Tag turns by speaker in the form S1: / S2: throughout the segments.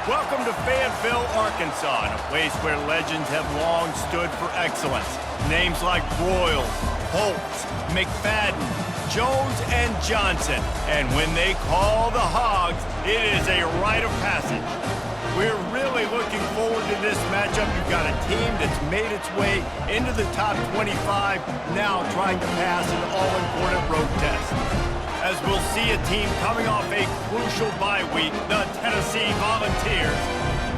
S1: Welcome to Fayetteville, Arkansas, a place where legends have long stood for excellence. Names like Broyles, Holtz, McFadden, Jones, and Johnson. And when they call the Hogs, it is a rite of passage. We're really looking forward to this matchup. You've got a team that's made its way into the top 25, now trying to pass an all-important road test. As we'll see a team coming off a crucial bye week, the Tennessee Volunteers,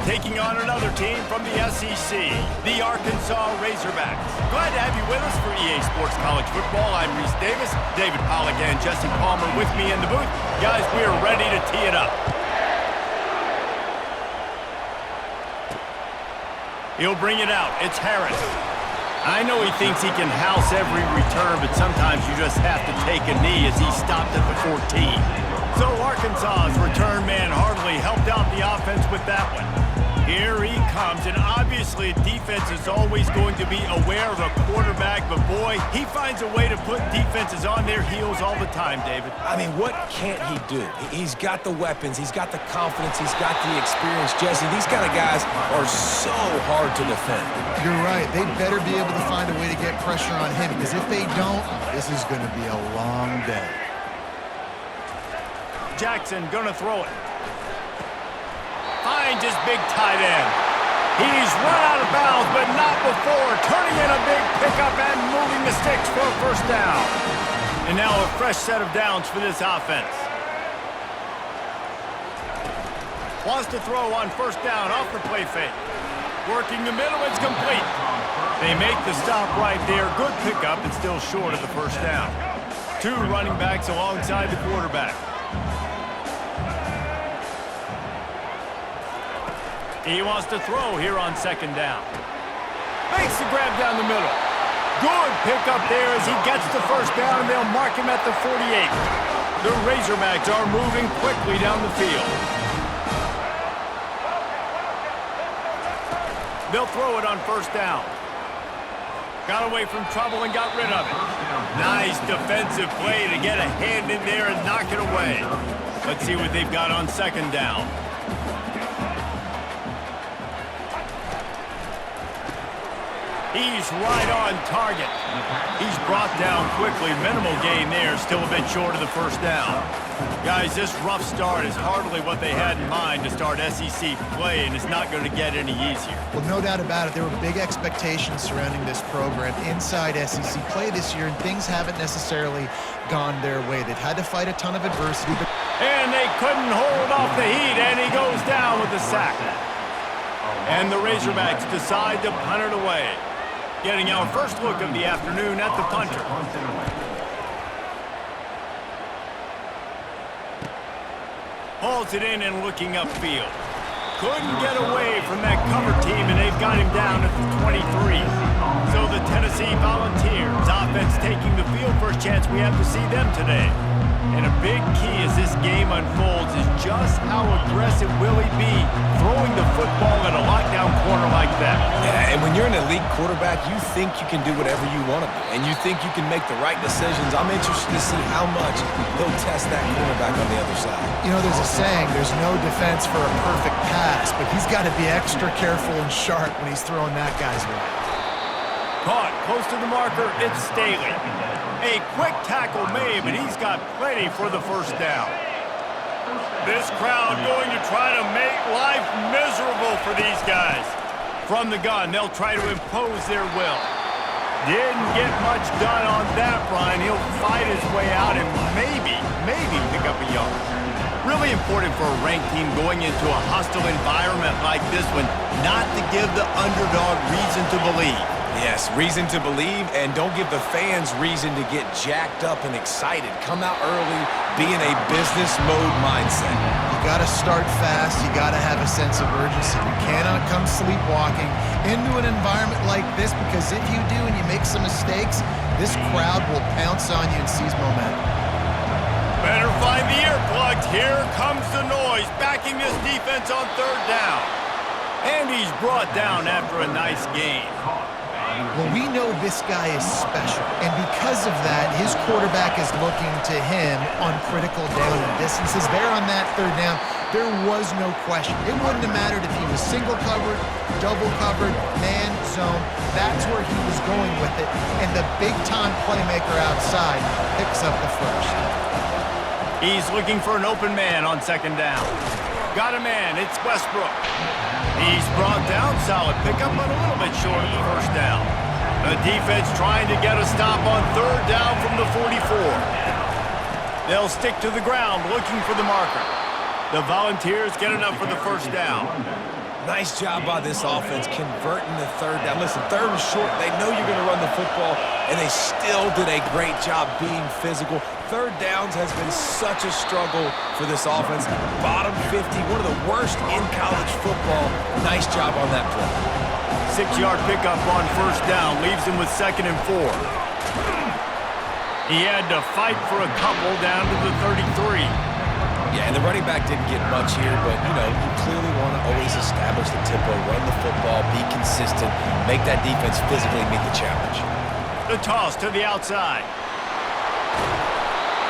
S1: taking on another team from the SEC, the Arkansas Razorbacks. Glad to have you with us for EA Sports College Football. I'm Reese Davis, David Pollack and Jesse Palmer with me in the booth. Guys, we are ready to tee it up. He'll bring it out. It's Harris. I know he thinks he can house every return, but sometimes you just have to take a knee as he stopped at the 14. So Arkansas's return man hardly helped out the offense with that one. Here he comes, and obviously defense is always going to be aware of a quarterback, but boy, he finds a way to put defenses on their heels all the time, David.
S2: I mean, what can't he do? He's got the weapons, he's got the confidence, he's got the experience. Jesse, these kind of guys are so hard to defend.
S3: You're right. They better be able to find a way to get pressure on him, because if they don't, this is going to be a long day.
S1: Jackson gonna throw it. Finds his big tight end. He's run out of bounds, but not before turning in a big pickup and moving the sticks for a first down. And now a fresh set of downs for this offense. Wants to throw on first down off the play fake. Working the middle, it's complete. They make the stop right there. Good pickup, and still short of the first down. Two running backs alongside the quarterback. He wants to throw here on second down. Makes the grab down the middle. Good pickup there as he gets the first down, and they'll mark him at the 48. The Razorbacks are moving quickly down the field. They'll throw it on first down. Got away from trouble and got rid of it. Nice defensive play to get a hand in there and knock it away. Let's see what they've got on second down. He's right on target. He's brought down quickly. Minimal gain there, still a bit short of the first down. Guys, this rough start is hardly what they had in mind to start SEC play, and it's not going to get any easier.
S3: Well, no doubt about it. There were big expectations surrounding this program inside SEC play this year, and things haven't necessarily gone their way. They've had to fight a ton of adversity.
S1: And they couldn't hold off the heat, and he goes down with the sack. And the Razorbacks decide to punt it away. Getting our first look of the afternoon at the punter. Hauls it in and looking upfield. Couldn't get away from that cover team, and they've got him down at the 23. So the Tennessee Volunteers offense taking the field. First chance we have to see them today. And a big key as this game unfolds is just how aggressive will he be throwing the football at a lockdown corner like that.
S2: Yeah, and when you're an elite quarterback, you think you can do whatever you want to do, and you think you can make the right decisions. I'm interested to see how much he'll test that quarterback on the other side.
S3: You know, there's a saying, there's no defense for a perfect pass, but he's got to be extra careful and sharp when he's throwing that guy's way.
S1: Caught close to the marker, it's Staley. A quick tackle made, but he's got plenty for the first down. This crowd going to try to make life miserable for these guys. From the gun, they'll try to impose their will. Didn't get much done on that run. He'll fight his way out and maybe pick up a yard. Really important for a ranked team going into a hostile environment like this one not to give the underdog reason to believe.
S2: Yes, reason to believe, and don't give the fans reason to get jacked up and excited. Come out early, be in a business mode mindset.
S3: You got to start fast. You got to have a sense of urgency. You cannot come sleepwalking into an environment like this, because if you do and you make some mistakes, this crowd will pounce on you and seize momentum.
S1: Better find the earplugs. Here comes the noise, backing this defense on third down. And he's brought down after a nice gain.
S3: Well, we know this guy is special, and because of that, his quarterback is looking to him on critical down and distances. There on that third down, there was no question. It wouldn't have mattered if he was single covered, double covered, man, zone. That's where he was going with it, and the big-time playmaker outside picks up the first.
S1: He's looking for an open man on second down. Got a man, it's Westbrook. He's brought down, solid pickup, but a little bit short of the first down. The defense trying to get a stop on third down from the 44. They'll stick to the ground looking for the marker. The Volunteers get enough for the first down.
S2: Nice job by this offense converting the third down. Listen, third and short, they know you're going to run the football, and they still did a great job being physical. Third downs has been such a struggle for this offense. Bottom 50, one of the worst in college football. Nice job on that play.
S1: 6-yard pickup on first down leaves him with 2nd and 4. He had to fight for a couple down to the 33.
S2: Yeah, and the running back didn't get much here, but, you know, you clearly want to always establish the tempo, run the football, be consistent, make that defense physically meet the challenge.
S1: The toss to the outside.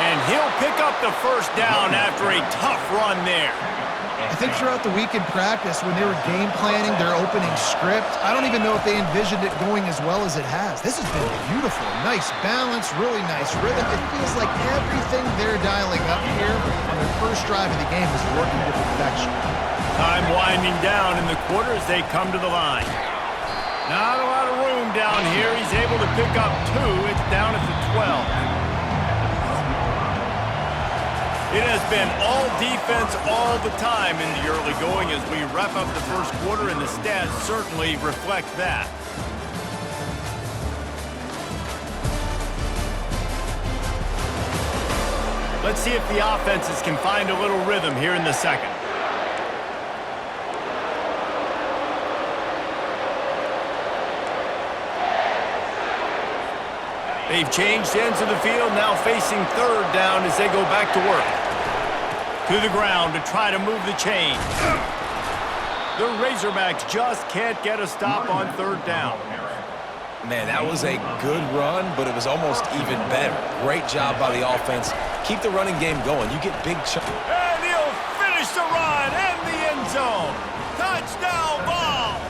S1: And he'll pick up the first down after a tough run there.
S3: I think throughout the week in practice, when they were game planning their opening script, I don't even know if they envisioned it going as well as it has. This has been beautiful. Nice balance, really nice rhythm. It feels like everything they're dialing up here on their first drive of the game is working to perfection.
S1: Time winding down in the quarter as they come to the line. Not a lot of room down here. He's able to pick up 2. It's down at the 12. It has been all defense all the time in the early going as we wrap up the first quarter, and the stats certainly reflect that. Let's see if the offenses can find a little rhythm here in the second. They've changed ends of the field, now facing third down as they go back to work. To the ground to try to move the chains. The Razorbacks just can't get a stop on third down.
S2: Man, that was a good run, but it was almost even better. Great job by the offense. Keep the running game going. You get big chunks.
S1: And he'll finish the run and the end zone. Touchdown ball.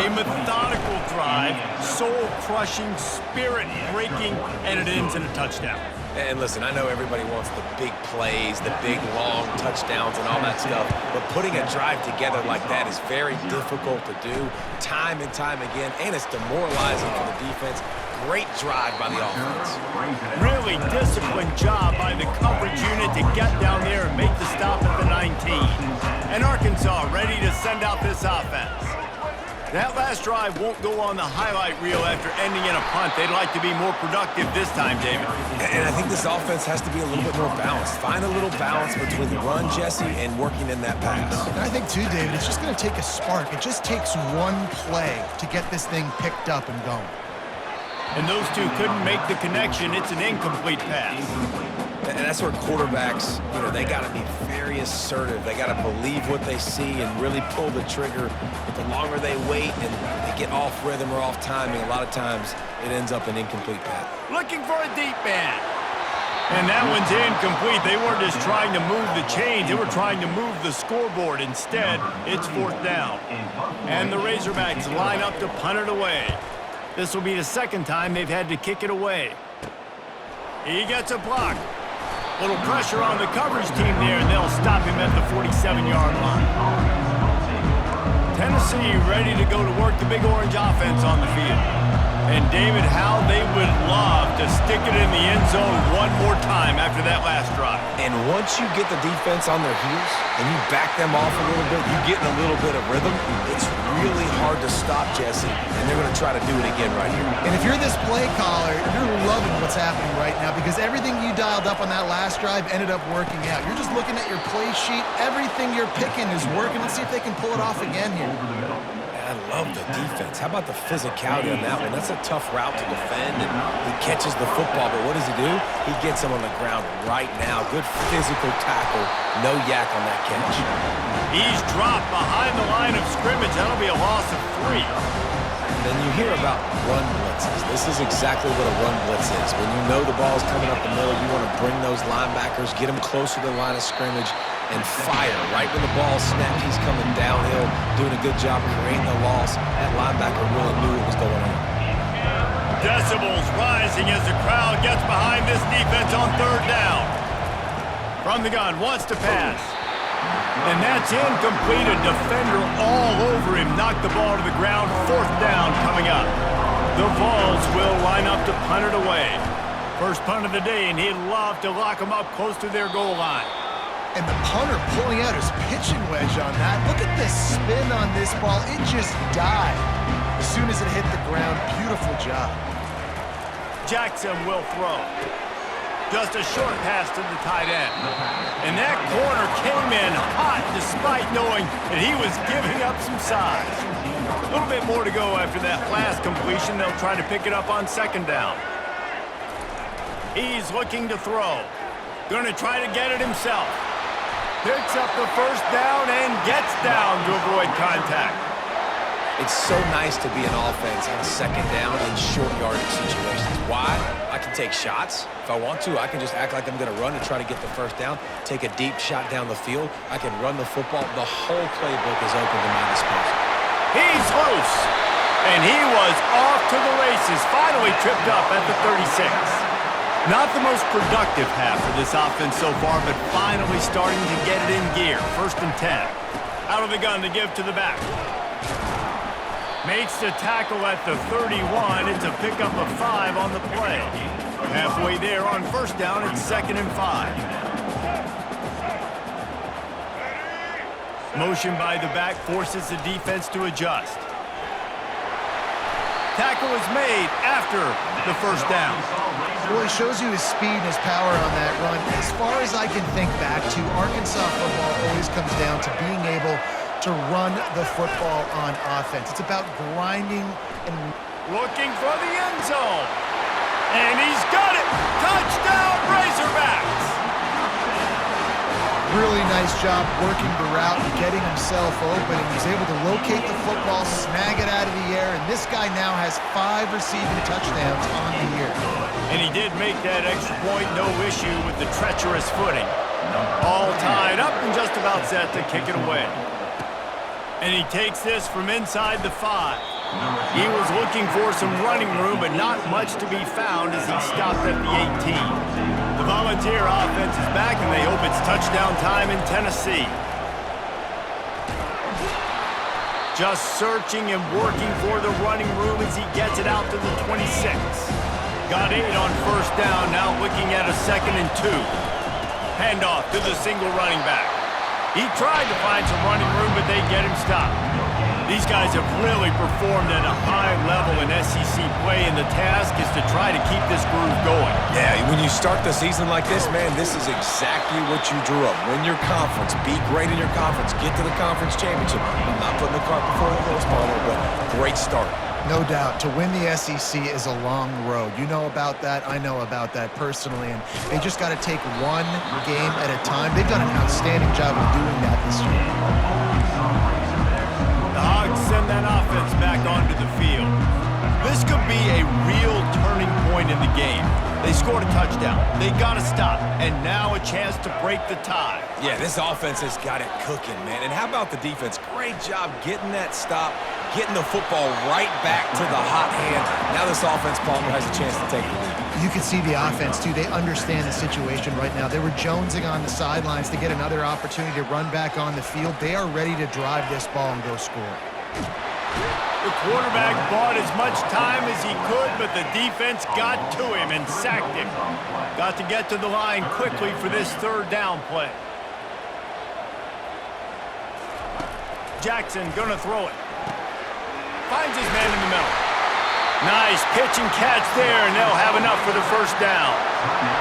S1: A methodical drive, soul-crushing, spirit-breaking, and it ends in a touchdown.
S2: And listen, I know everybody wants the big plays, the big, long touchdowns and all that stuff, but putting a drive together like that is very difficult to do time and time again, and it's demoralizing for the defense. Great drive by the offense.
S1: Really disciplined job by the coverage unit to get down there and make the stop at the 19. And Arkansas ready to send out this offense. That last drive won't go on the highlight reel after ending in a punt. They'd like to be more productive this time, David.
S2: And I think this offense has to be a little bit more balanced. Find a little balance between the run, Jesse, and working in that pass.
S3: And I think, too, David, it's just going to take a spark. It just takes one play to get this thing picked up and going.
S1: And those two couldn't make the connection. It's an incomplete pass.
S2: And that's where quarterbacks, you know, they got to be very assertive. They got to believe what they see and really pull the trigger. But the longer they wait and they get off rhythm or off timing, a lot of times it ends up an incomplete pass.
S1: Looking for a deep man. And that one's incomplete. They weren't just trying to move the chains. They were trying to move the scoreboard. Instead, it's fourth down. And the Razorbacks line up to punt it away. This will be the second time they've had to kick it away. He gets a block. Little pressure on the coverage team there, and they'll stop him at the 47-yard line. Tennessee ready to go to work the Big Orange offense on the field. And, David, how they would love to stick it in the end zone one more time after that last drive.
S2: And once you get the defense on their heels and you back them off a little bit, you get in a little bit of rhythm, it's really hard to stop, Jesse, and they're going to try to do it again right here.
S3: And if you're this play caller, you're loving what's happening right now because everything you dialed up on that last drive ended up working out. You're just looking at your play sheet. Everything you're picking is working. Let's see if they can pull it off again here.
S2: I love the defense. How about the physicality on that one? That's a tough route to defend, and he catches the football, but what does he do? He gets him on the ground right now. Good physical tackle. No yak on that catch.
S1: He's dropped behind the line of scrimmage. That'll be a loss of 3.
S2: and you hear about run blitzes. This is exactly what a run blitz is. When you know the ball's coming up the middle, you want to bring those linebackers, get them closer to the line of scrimmage, and fire. Right when the ball snapped, he's coming downhill, doing a good job creating the loss. That linebacker really knew what was going on.
S1: Decibels rising as the crowd gets behind this defense on third down. From the gun, wants to pass. And that's incomplete. A defender all over him. Knocked the ball to the ground. Fourth down coming up. The Vols will line up to punt it away. First punt of the day, and he'd love to lock them up close to their goal line.
S3: And the punter pulling out his pitching wedge on that. Look at this spin on this ball. It just died as soon as it hit the ground. Beautiful job.
S1: Jackson will throw. Just a short pass to the tight end. And that corner came in hot despite knowing that he was giving up some size. A little bit more to go after that last completion. They'll try to pick it up on second down. He's looking to throw. Going to try to get it himself. Picks up the first down and gets down to avoid contact.
S2: It's so nice to be an offense on second down in short yardage situations. Why? I can take shots. If I want to, I can just act like I'm going to run and try to get the first down, take a deep shot down the field. I can run the football. The whole playbook is open to my disposal.
S1: He's loose. And he was off to the races, finally tripped up at the 36. Not the most productive half of this offense so far, but finally starting to get it in gear. First and 10. Out of the gun to give to the back. Makes the tackle at the 31. It's a pickup of 5 on the play. Halfway there on first down, it's 2nd and 5. Motion by the back forces the defense to adjust. Tackle is made after the first down.
S3: Well, he shows you his speed and his power on that run. As far as I can think back to, Arkansas football always comes down to being able to run the football on offense. It's about grinding and
S1: looking for the end zone. And he's got it! Touchdown, Razorbacks!
S3: Really nice job working the route and getting himself open. And he's able to locate the football, snag it out of the air, and this guy now has 5 receiving touchdowns on the year.
S1: And he did make that extra point, no issue with the treacherous footing. All tied up and just about set to kick it away. And he takes this from inside the 5. He was looking for some running room, but not much to be found as he stopped at the 18. The Volunteer offense is back, and they hope it's touchdown time in Tennessee. Just searching and working for the running room as he gets it out to the 26. Got 8 on first down, now looking at a 2nd and 2. Handoff to the single running back. He tried to find some running room, but they get him stopped. These guys have really performed at a high level in SEC play, and the task is to try to keep this groove going.
S2: Yeah, when you start the season like this, man, this is exactly what you drew up. Win your conference, be great in your conference, get to the conference championship. I'm not putting the cart before the horse, Palmer, but great start.
S3: No doubt. To win the SEC is a long road. You know about that. I know about that personally. And they just got to take one game at a time. They've done an outstanding job of doing that this year.
S1: The Hogs send that offense back onto the field. This could be a real turning point in the game. They scored a touchdown. They got to stop. And now a chance to break the tie.
S2: Yeah, this offense has got it cooking, man. And how about the defense? Great job getting that stop, getting the football right back to the hot hand. Now this offense, Palmer, has a chance to take the lead.
S3: You can see the offense, too. They understand the situation right now. They were jonesing on the sidelines to get another opportunity to run back on the field. They are ready to drive this ball and go score.
S1: The quarterback bought as much time as he could, but the defense got to him and sacked him. Got to get to the line quickly for this third down play. Jackson gonna throw it. Finds his man in the middle. Nice pitch and catch there, and they'll have enough for the first down.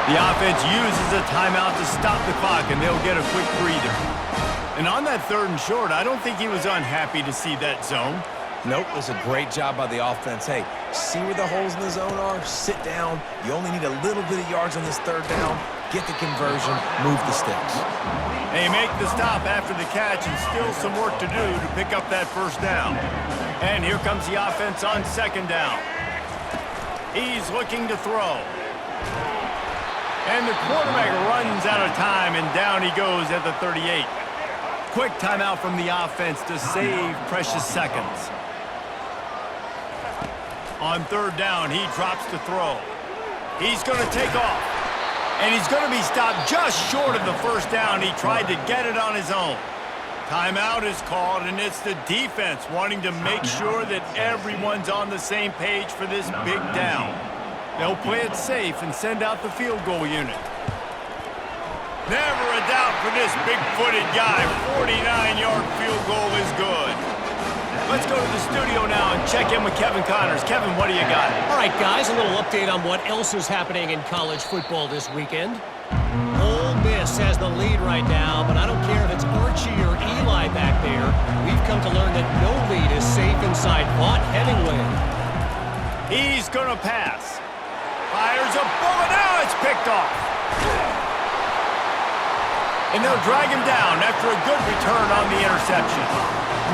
S1: The offense uses a timeout to stop the clock, and they'll get a quick breather. And on that 3rd and short, I don't think he was unhappy to see that zone.
S2: Nope, it was a great job by the offense. Hey, see where the holes in the zone are? Sit down. You only need a little bit of yards on this 3rd down. Get the conversion, move the sticks.
S1: They make the stop after the catch, and still some work to do to pick up that first down. And here comes the offense on second down. He's looking to throw. And the quarterback runs out of time, and down he goes at the 38. Quick timeout from the offense to save precious seconds. On third down, he drops to throw. He's going to take off. And he's going to be stopped just short of the first down. He tried to get it on his own. Timeout is called, and it's the defense wanting to make sure that everyone's on the same page for this big down. They'll play it safe and send out the field goal unit. Never a doubt for this big-footed guy. 49-yard field goal is good. Let's go to the studio now and check in with Kevin Connors. Kevin, what do you got?
S4: All right, guys, a little update on what else is happening in college football this weekend. Ole Miss has the lead right now, but I don't care if it's Archie or Eli back there. We've come to learn that no lead is safe inside Vaught Hemingway.
S1: He's going to pass. Fires a bullet. Now it's picked off. And they'll drag him down after a good return on the interception.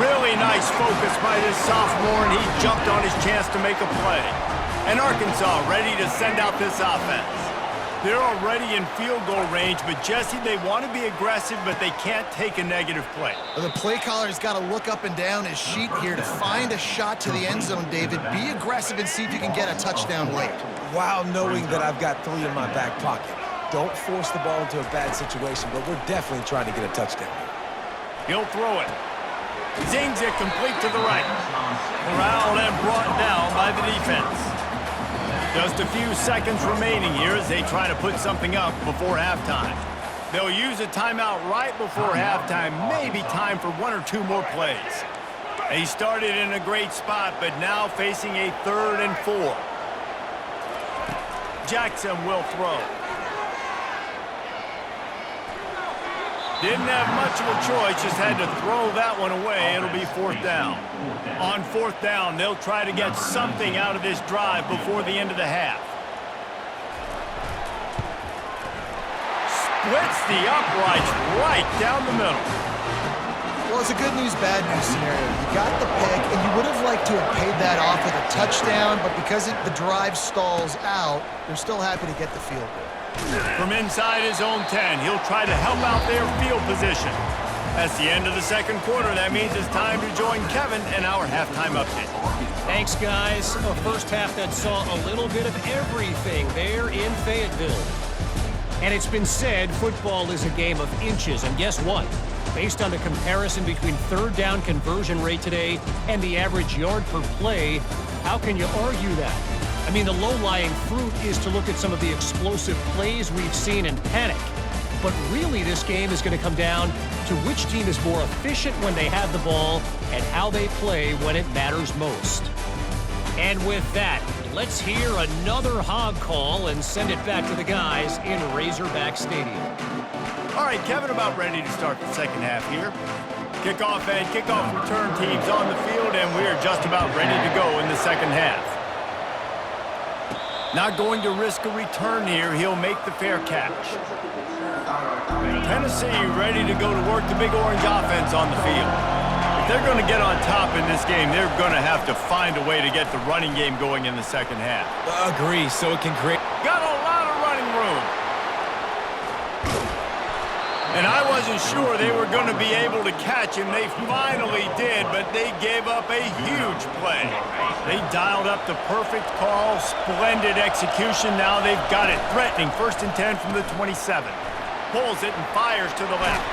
S1: Really nice focus by this sophomore, and he jumped on his chance to make a play. And Arkansas ready to send out this offense. They're already in field goal range, but Jesse, they want to be aggressive, but they can't take a negative play.
S3: Well, the play caller's got to look up and down his sheet here to find a shot to the end zone, David. Be aggressive and see if you can get a touchdown late.
S2: While knowing that I've got 3 in my back pocket. Don't force the ball into a bad situation, but we're definitely trying to get a touchdown.
S1: He'll throw it. Zings it complete to the right. Corralled and brought down by the defense. Just a few seconds remaining here as they try to put something up before halftime. They'll use a timeout right before halftime, maybe time for 1 or 2 more plays. They started in a great spot, but now facing a 3rd and 4. Jackson will throw. Didn't have much of a choice, just had to throw that one away. It'll be 4th down. On 4th down, they'll try to get something out of this drive before the end of the half. Splits the uprights right down the middle.
S3: Well, it's a good news, bad news scenario. You got the pick, and you would have liked to have paid that off with a touchdown, but because the drive stalls out, they're still happy to get the field goal.
S1: From inside his own 10, he'll try to help out their field position. That's the end of the second quarter. That means it's time to join Kevin and our halftime update.
S4: Thanks, guys. A first half that saw a little bit of everything there in Fayetteville. And it's been said football is a game of inches, and guess what? Based on the comparison between 3rd down conversion rate today and the average yard per play, how can you argue that? I mean, the low-lying fruit is to look at some of the explosive plays we've seen and panic. But really, this game is going to come down to which team is more efficient when they have the ball and how they play when it matters most. And with that, let's hear another hog call and send it back to the guys in Razorback Stadium.
S1: All right, Kevin, about ready to start the second half here. Kickoff and kickoff return teams on the field, and we're just about ready to go in the second half. Not going to risk a return here. He'll make the fair catch. Tennessee ready to go to work the Big Orange offense on the field. If they're going to get on top in this game, they're going to have to find a way to get the running game going in the second half.
S2: Agree, so it can create...
S1: Got a lot of running room. And I wasn't sure they were going to be able to catch him. They finally did, but they gave up a huge play. They dialed up the perfect call, splendid execution. Now they've got it. Threatening 1st and 10 from the 27. Pulls it and fires to the left.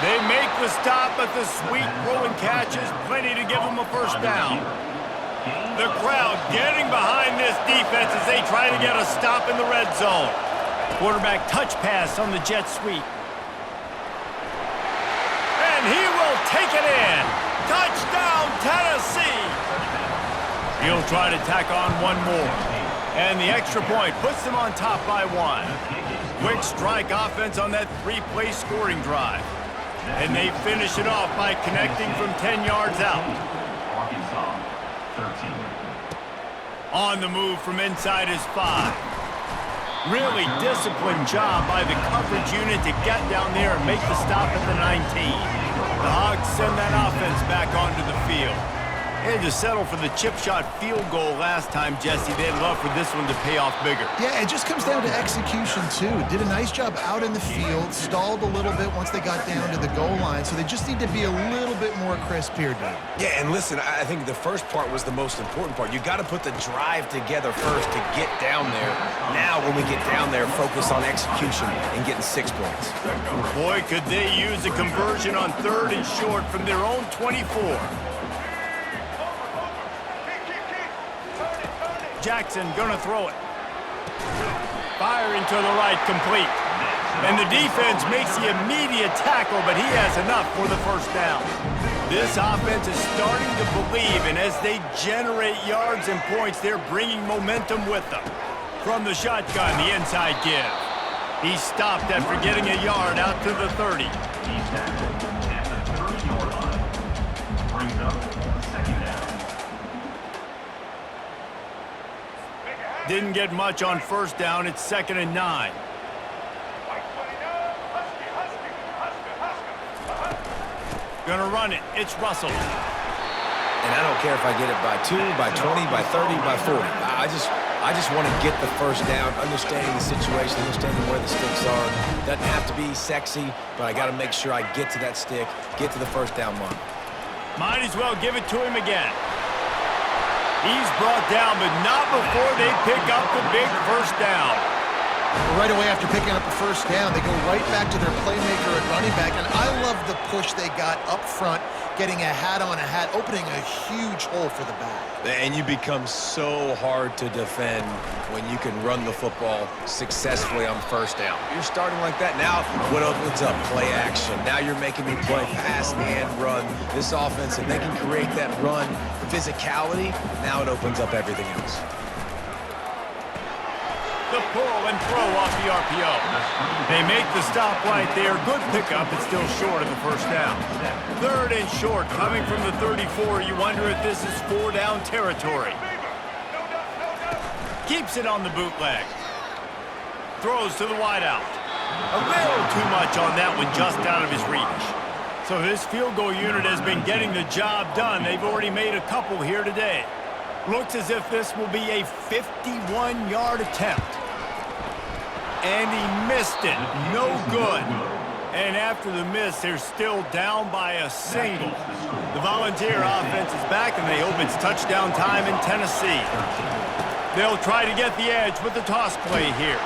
S1: They make the stop, but the sweet rolling catch is plenty to give them a 1st down. The crowd getting behind this defense as they try to get a stop in the red zone. Quarterback touch pass on the jet sweep. And he will take it in. Touchdown, Tennessee. He'll try to tack on one more. And the extra point puts them on top by 1. Quick strike offense on that 3-play scoring drive. And they finish it off by connecting from 10 yards out. On the move from inside his 5. Really disciplined job by the coverage unit to get down there and make the stop at the 19. The Hogs send that offense back onto the field. They had to settle for the chip shot field goal last time, Jesse. They'd love for this one to pay off bigger.
S3: Yeah, it just comes down to execution, too. Did a nice job out in the field, stalled a little bit once they got down to the goal line, so they just need to be a little bit more crisp here, Dave.
S2: Yeah, and listen, I think the first part was the most important part. You got to put the drive together first to get down there. Now, when we get down there, focus on execution and getting 6 points.
S1: Boy, could they use a conversion on 3rd and short from their own 24. Jackson gonna throw it. Firing to the right, complete. And the defense makes the immediate tackle, but he has enough for the first down. This offense is starting to believe, and as they generate yards and points, they're bringing momentum with them. From the shotgun, the inside give. He stopped after getting a yard out to the 30.
S5: He's tackled at the 30-yard line. Brings up 2nd down.
S1: Didn't get much on 1st down. It's 2nd and 9. Gonna run it. It's Russell.
S2: And I don't care if I get it by 2, by 20, by 30, by 40. I just want to get the first down, understanding the situation, understanding where the sticks are. Doesn't have to be sexy, but I got to make sure I get to that stick, get to the first down mark.
S1: Might as well give it to him again. He's brought down, but not before they pick up the big first down.
S3: Right away after picking up the first down, they go right back to their playmaker at running back, and I love the push they got up front, getting a hat on a hat, opening a huge hole for the back.
S2: And you become so hard to defend when you can run the football successfully on 1st down. You're starting like that. Now, what opens up? Play action. Now you're making me play pass and run. This offense, if they can create that run physicality, now it opens up everything else.
S1: The pull and throw off the RPO. They make the stop right there. Good pickup, but still short of the first down. 3rd and short, coming from the 34. You wonder if this is 4-down territory. Keeps it on the bootleg. Throws to the wideout. A little too much on that one, just out of his reach. So this field goal unit has been getting the job done. They've already made a couple here today. Looks as if this will be a 51-yard attempt. And he missed it. No good. And after the miss, they're still down by a single. The Volunteer offense is back, and they hope it's touchdown time in Tennessee. They'll try to get the edge with the toss play here.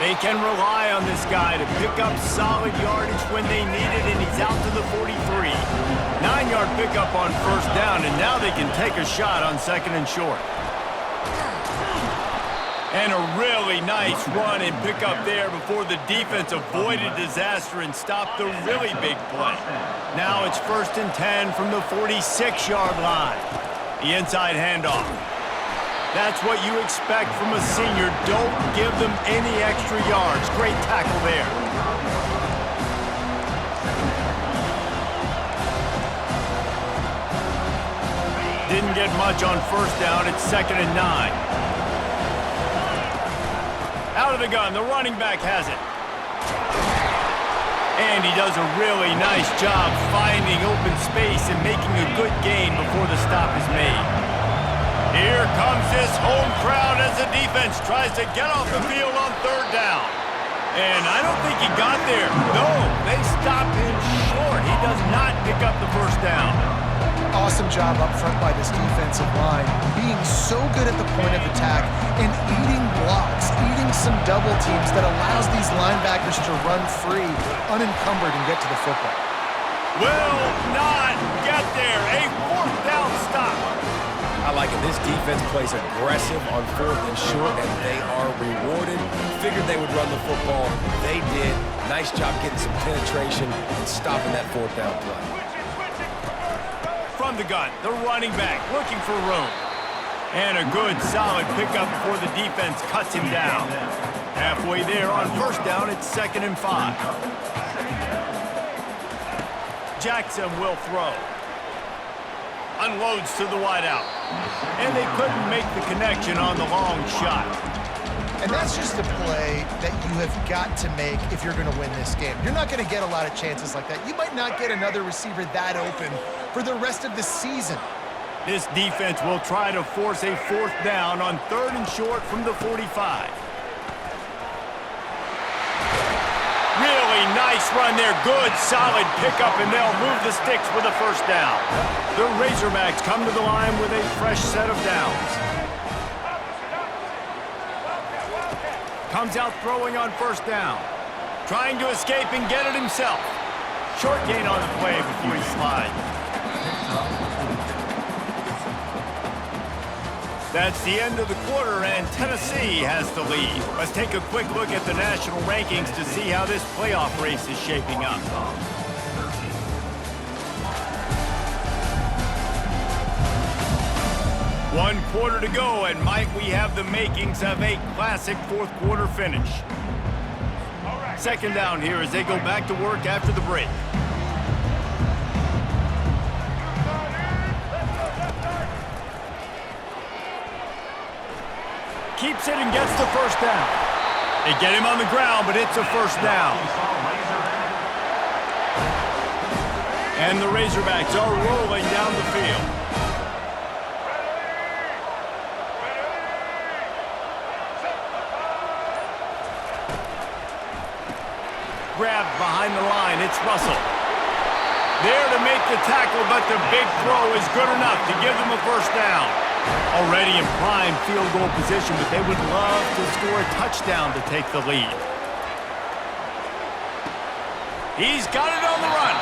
S1: They can rely on this guy to pick up solid yardage when they need it, and he's out to the 43. 9-yard pickup on 1st down, and now they can take a shot on 2nd and short. And a really nice run and pickup there before the defense avoided disaster and stopped the really big play. Now it's 1st and 10 from the 46-yard line. The inside handoff. That's what you expect from a senior. Don't give them any extra yards. Great tackle there. Didn't get much on 1st down. It's 2nd and 9. Out of the gun, the running back has it. And he does a really nice job finding open space and making a good gain before the stop is made. Here comes this home crowd as the defense tries to get off the field on 3rd down. And I don't think he got there. No, they stopped him short. He does not pick up the first down.
S3: Awesome job up front by this defensive line, being so good at the point of attack and eating blocks, eating some double teams that allows these linebackers to run free, unencumbered, and get to the football.
S1: Will not get there. A 4th down stop.
S2: I like it. This defense plays aggressive on 4th and short, and they are rewarded. Figured they would run the football. They did. Nice job getting some penetration and stopping that 4th down play.
S1: From the gun, the running back looking for room. And a good, solid pickup before the defense cuts him down. Halfway there on 1st down, it's 2nd and 5. Jackson will throw. Unloads to the wideout. And they couldn't make the connection on the long shot.
S3: And that's just a play that you have got to make if you're going to win this game. You're not going to get a lot of chances like that. You might not get another receiver that open for the rest of the season.
S1: This defense will try to force a 4th down on 3rd and short from the 45. Really nice run there. Good, solid pickup, and they'll move the sticks with a 1st down. The Razorbacks come to the line with a fresh set of downs. Comes out throwing on 1st down. Trying to escape and get it himself. Short gain on the play before he slides. That's the end of the quarter, and Tennessee has the lead. Let's take a quick look at the national rankings to see how this playoff race is shaping up. One quarter to go, and might we have the makings of a classic 4th quarter finish. 2nd down here as they go back to work after the break. Keeps it and gets the 1st down. They get him on the ground, but it's a 1st down. And the Razorbacks are rolling down the field. Grabbed behind the line, it's Russell. There to make the tackle, but the big throw is good enough to give them a 1st down. Already in prime field goal position, but they would love to score a touchdown to take the lead. He's got it on the run,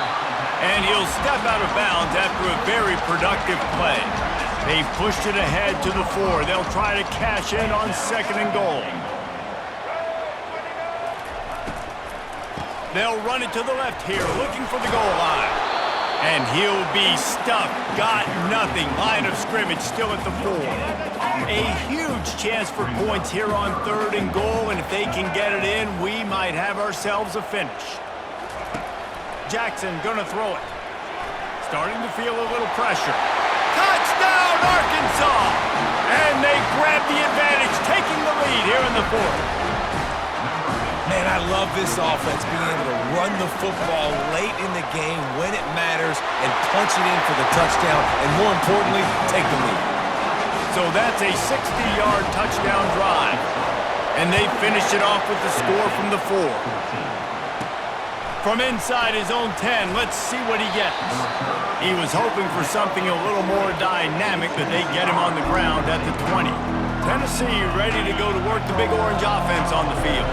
S1: and he'll step out of bounds after a very productive play. They've pushed it ahead to the 4. They'll try to cash in on 2nd and goal. They'll run it to the left here, looking for the goal line. And he'll be stuffed. Got nothing. Line of scrimmage still at the 4. A huge chance for points here on 3rd and goal, and if they can get it in, we might have ourselves a finish. Jackson gonna throw it. Starting to feel a little pressure. Touchdown, Arkansas! And they grab the advantage, taking the lead here in the 4th.
S2: Man, I love this offense being able to run the football late in the game when it matters and punch it in for the touchdown, and more importantly, take the lead.
S1: So that's a 60-yard touchdown drive. And they finish it off with the score from the 4. From inside his own 10, let's see what he gets. He was hoping for something a little more dynamic, but they get him on the ground at the 20. Tennessee ready to go to work the Big Orange offense on the field.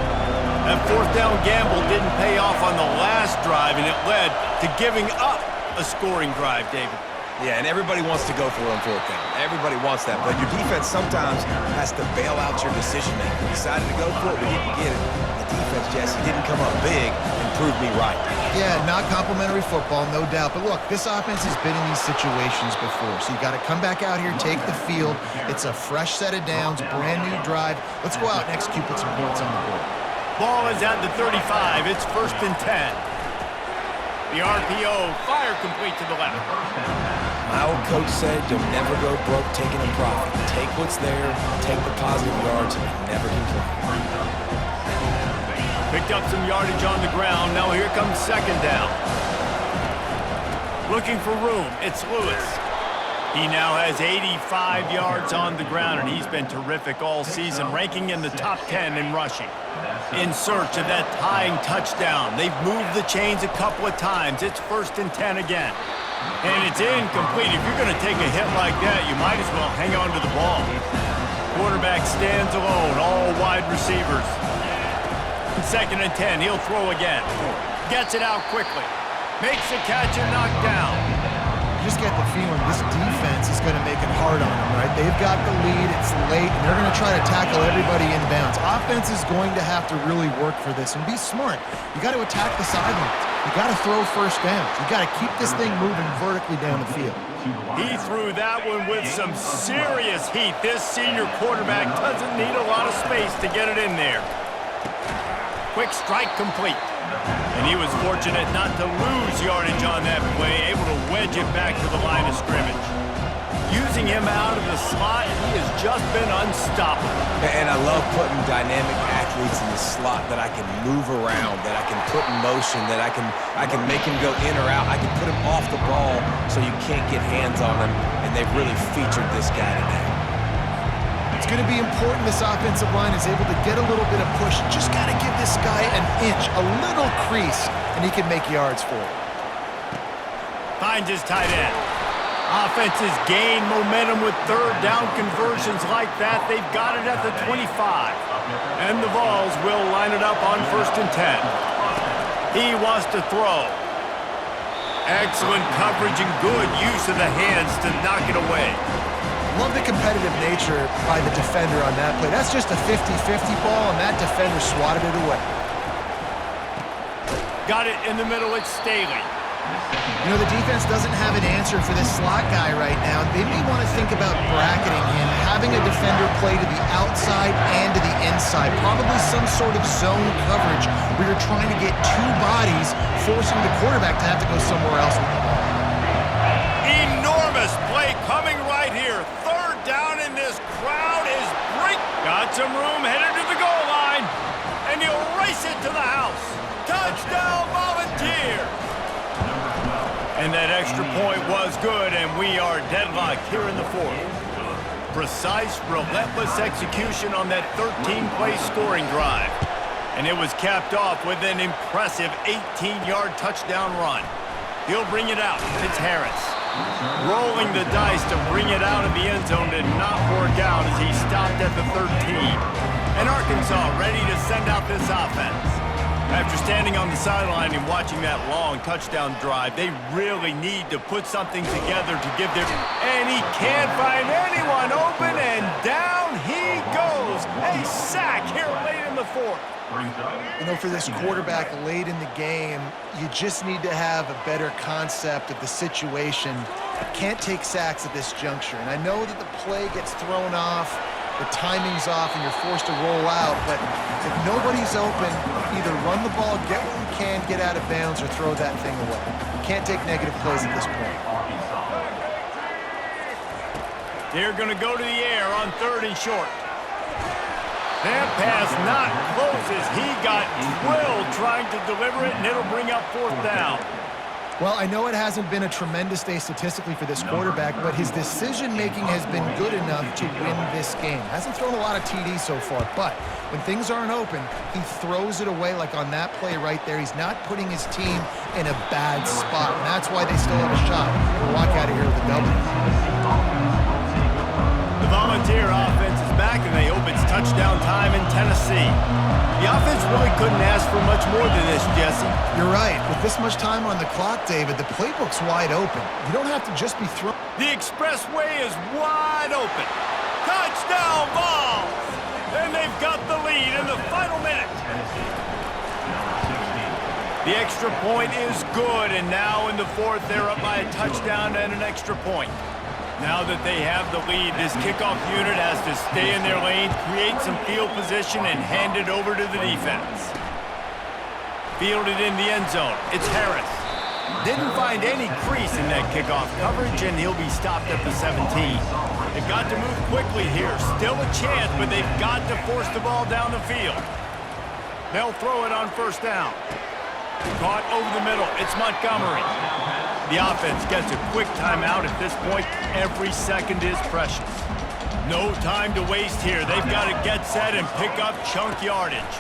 S1: That 4th down gamble didn't pay off on the last drive, and it led to giving up a scoring drive, David.
S2: Yeah, and everybody wants to go for it on 4th down. Everybody wants that, but your defense sometimes has to bail out your decision-making. We decided to go for it, we didn't get it. The defense, Jesse, didn't come up big and prove me right.
S3: Yeah, not complimentary football, no doubt. But look, this offense has been in these situations before, so you got to come back out here, take the field. It's a fresh set of downs, brand new drive. Let's go out and execute, put some points on the board.
S1: Ball is at the 35. It's 1st and 10. The RPO, fire complete to the left.
S2: My old coach said you'll never go broke taking a profit. Take what's there, take the positive yards, and never complain.
S1: Picked up some yardage on the ground. Now here comes 2nd down. Looking for room. It's Lewis. He now has 85 yards on the ground, and he's been terrific all season, ranking in the top 10 in rushing. In search of that tying touchdown. They've moved the chains a couple of times. It's 1st and 10 again. And it's incomplete. If you're going to take a hit like that, you might as well hang on to the ball. Quarterback stands alone, all wide receivers. 2nd and 10, he'll throw again. Gets it out quickly. Makes a catch and knocked down.
S3: You just get the feeling this defense is going to make it hard on them, right? They've got the lead, it's late, and they're going to try to tackle everybody inbounds. Offense is going to have to really work for this and be smart. You got to attack the sidelines. You got to throw 1st downs. You got to keep this thing moving vertically down the field.
S1: He threw that one with some serious heat. This senior quarterback doesn't need a lot of space to get it in there. Quick strike complete. And he was fortunate not to lose yardage on that play, able to wedge it back to the line of scrimmage. Using him out of the the slot, and he has just been unstoppable.
S2: And I love putting dynamic athletes in the slot that I can move around, that I can put in motion, that I can make him go in or out. I can put him off the ball so you can't get hands on him, and they've really featured this guy today.
S3: It's going to be important this offensive line is able to get a little bit of push. Just got to give this guy an inch, a little crease, and he can make yards for it.
S1: Finds his tight end. Offenses gain momentum with third down conversions like that. They've got it at the 25. And the Vols will line it up on 1st and 10. He wants to throw. Excellent coverage and good use of the hands to knock it away.
S3: Love the competitive nature by the defender on that play. That's just a 50-50 ball, and that defender swatted it away.
S1: Got it in the middle. It's Staley.
S3: You know, the defense doesn't have an answer for this slot guy right now. They may want to think about bracketing him, having a defender play to the outside and to the inside. Probably some sort of zone coverage where you're trying to get two bodies, forcing the quarterback to have to go somewhere else with the ball.
S1: Enormous play coming right here. Third down, and this crowd is break. Got some room, headed to the goal line, and he'll race it to the house. Touchdown, Volunteers! And that extra point was good, and we are deadlocked here in the 4th. Precise, relentless execution on that 13-play scoring drive. And it was capped off with an impressive 18-yard touchdown run. He'll bring it out. It's Harris. Rolling the dice to bring it out of the end zone did not work out as he stopped at the 13. And Arkansas ready to send out this offense. After standing on the sideline and watching that long touchdown drive, they really need to put something together to give their... And he can't find anyone open, and down he goes. A sack here late in the 4th.
S3: You know, for this quarterback late in the game, you just need to have a better concept of the situation. Can't take sacks at this juncture. And I know that the play gets thrown off, the timing's off, and you're forced to roll out. But if nobody's open, either run the ball, get what you can, get out of bounds, or throw that thing away. You can't take negative plays at this point.
S1: They're going to go to the air on 3rd and short. That pass not closes. He got drilled trying to deliver it, and it'll bring up 4th down.
S3: Well, I know it hasn't been a tremendous day statistically for this quarterback, but his decision-making has been good enough to win this game. Hasn't thrown a lot of TDs so far, but when things aren't open, he throws it away like on that play right there. He's not putting his team in a bad spot, and that's why they still have a shot to walk out of here with a W.
S1: The Volunteer offense is back, and they hope it's touchdown time in Tennessee. The offense really couldn't ask for much more than this, Jesse.
S3: You're right. With this much time on the clock, David, the playbook's wide open. You don't have to just be thrown.
S1: The expressway is wide open. Touchdown, Vols! And they've got the lead in the final minute. The extra point is good, and now in the 4th, they're up by a touchdown and an extra point. Now that they have the lead, this kickoff unit has to stay in their lane, create some field position, and hand it over to the defense. Fielded in the end zone. It's Harris. Didn't find any crease in that kickoff coverage, and he'll be stopped at the 17. They've got to move quickly here. Still a chance, but they've got to force the ball down the field. They'll throw it on 1st down. Caught over the middle. It's Montgomery. The offense gets a quick timeout at this point. Every second is precious. No time to waste here. They've got to get set and pick up chunk yardage.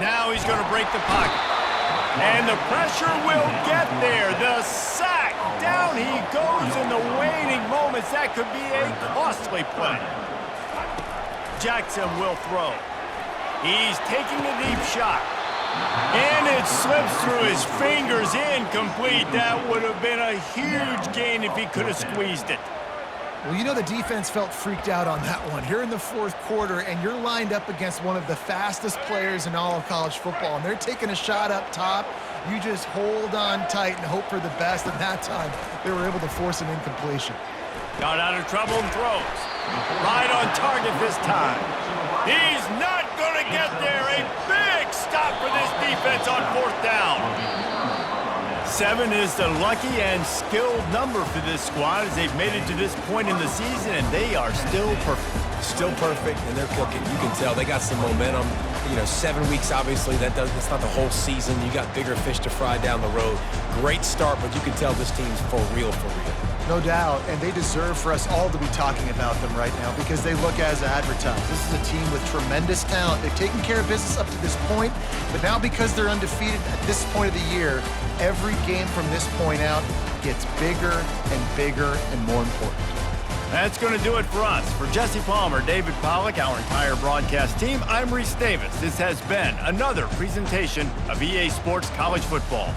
S1: Now he's going to break the pocket. And the pressure will get there. The sack. Down he goes in the waning moments. That could be a costly play. Jackson will throw. He's taking a deep shot. And it slips through his fingers, incomplete. That would have been a huge gain if he could have squeezed it.
S3: Well, you know the defense felt freaked out on that one. You're in the 4th quarter, and you're lined up against one of the fastest players in all of college football, and they're taking a shot up top. You just hold on tight and hope for the best, and that time they were able to force an incompletion.
S1: Got out of trouble and throws. Right on target this time. He's not going to get there. A big stop for this defense on 4th down. 7 is the lucky and skilled number for this squad as they've made it to this point in the season, and they are still perfect.
S2: Still perfect, and they're cooking. You can tell they got some momentum. 7 weeks, obviously, that's not the whole season. You got bigger fish to fry down the road. Great start, but you can tell this team's for real, for real.
S3: No doubt, and they deserve for us all to be talking about them right now because they look as advertised. This is a team with tremendous talent. They've taken care of business up to this point, but now because they're undefeated at this point of the year, every game from this point out gets bigger and bigger and more important.
S1: That's going to do it for us. For Jesse Palmer, David Pollack, our entire broadcast team, I'm Reese Davis. This has been another presentation of EA Sports College Football.